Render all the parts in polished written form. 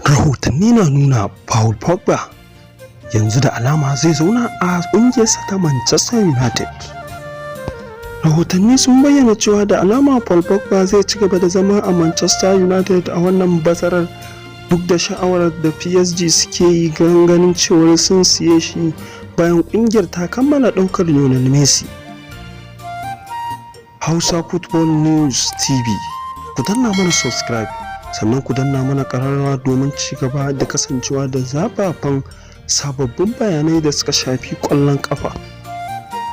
Rahotanni na nuna Paul Pogba yanzu da alama zai zauna a ƙungiyarsa ta Manchester United. Rahotanni sun bayyana cewa da alama Paul Pogba zai ci gaba da zama a Manchester United a wannan bazarar, duk da sha'awar da PSG suke yi ganin cewar sun siye shi bayan ƙungiyar ta kammala ɗaukar Lionel Messi. Hausa Football News TV, ku danna mana subscribe, sannan ku danna mana ƙararrawa domin ci gaba da kasancewa da zafafan sababbin bayanai da suka shafi ƙwallon ƙafa.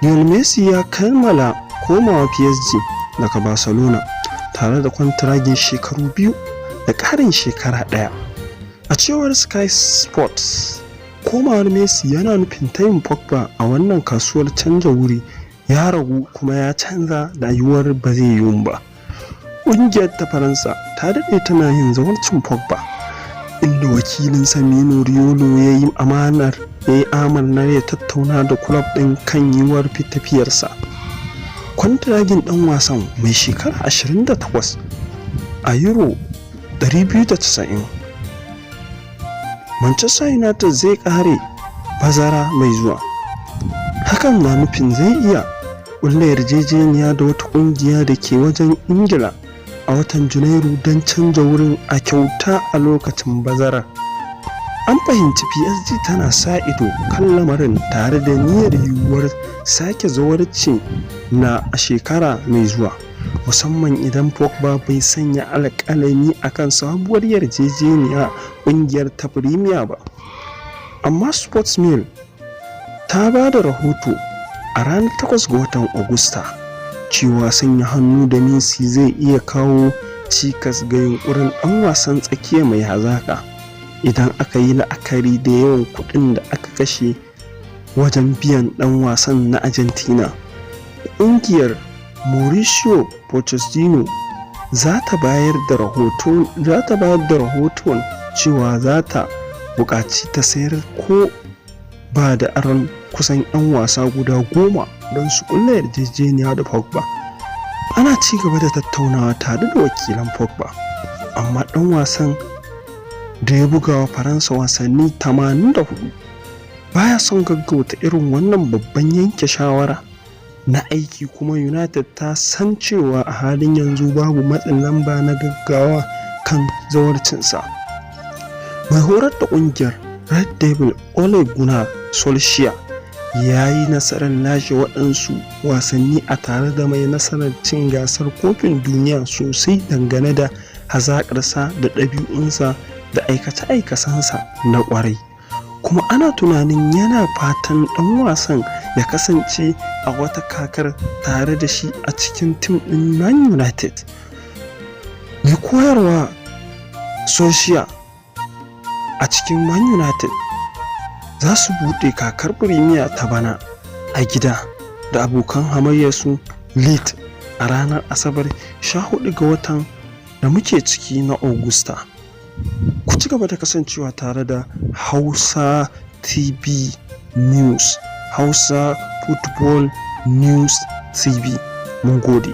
Lionel Messi ya kammala komawa PSG daga Barcelona tare da kwantiragin shekaru 2 da ƙarin shekara 1. A cewar Sky Sports, komawar Messi yana nufin tayin Pogba a wannan kasuwar canja wuri ya ragu kuma ya canza da yiwuwar ba zai yiwu ba. Ƙungiyar ta Faransa ta daɗe tana yin zawarcin Pogba, inda wakilin Mino Raiola ya yi amannar ya tattauna da kulob ɗin kan yiwuwar tafiyarsa. Kwantiragin ɗan wasan mai shekara 28 a Euro 290. Manchester United zai ƙare bazara mai zuwa. Hakan na nufin zai iya ƙulla yarjejeniya da wata ƙungiya da ke wajen Ingila a watan Janairu don canja wurin a kyauta a lokacin bazara. An fahimci PSG tana sa ido kan lamarin tare da niyyar yiwuwar sake zawarci na a shekara mai zuwa, musamman idan Pogba bai sanya alƙalami akan sabuwar yarjejeniya ƙungiyar ta Premier ba. Amma Sports Mail ta ba da rahoto a ranar 8 ga watan Agusta cewa sanya hannu da Messi zai iya kawo cikas ga yunkurin ɗan wasan tsakiya mai hazaƙa, idan aka yi la'akari da yawan kuɗin da aka kashe wajen biyan ɗan wasan na Argentina. Ƙungiyar Mauricio Pochettino za ta bayar da rahoton cewa za ta buƙaci ta sayar ko ba da aron kusan 'yan wasa guda 10 don su ƙulla yarjejeniya da Pogba. Ana ci gaba da tattaunawa tare da wakilan Pogba, amma ɗan wasan da ya buga wa Faransa wasanni 84 baya son gaggauta irin wannan babban yanke shawara na aiki, kuma United ta san cewa a halin yanzu babu matsin lamba na gaggawa kan zawarcinsa. Mai horar da ƙungiyar Red Devil Ole Gunnar Solskjaer ya yi nasarar lashe waɗansu wasanni a tare da mai nasarar cin gasar kofin duniya sosai dangane da hazaƙarsa da ɗabi'unsa da aikace-aikacensa na ƙwarai, kuma ana tunanin yana fatan ɗan wasan ya kasance a wata kakar tare da shi a cikin tim ɗin Man United. Mai koyarwa Solskjaer a cikin Man United za su buɗe kakar Premier ta bana a gida da abokan hamayyarsu Leeds a ranar Asabar 14 ga watan da muke ciki na Agusta. Ku ci gaba da kasancewa tare da Hausa TV News, Hausa Football News TV. Mun gode.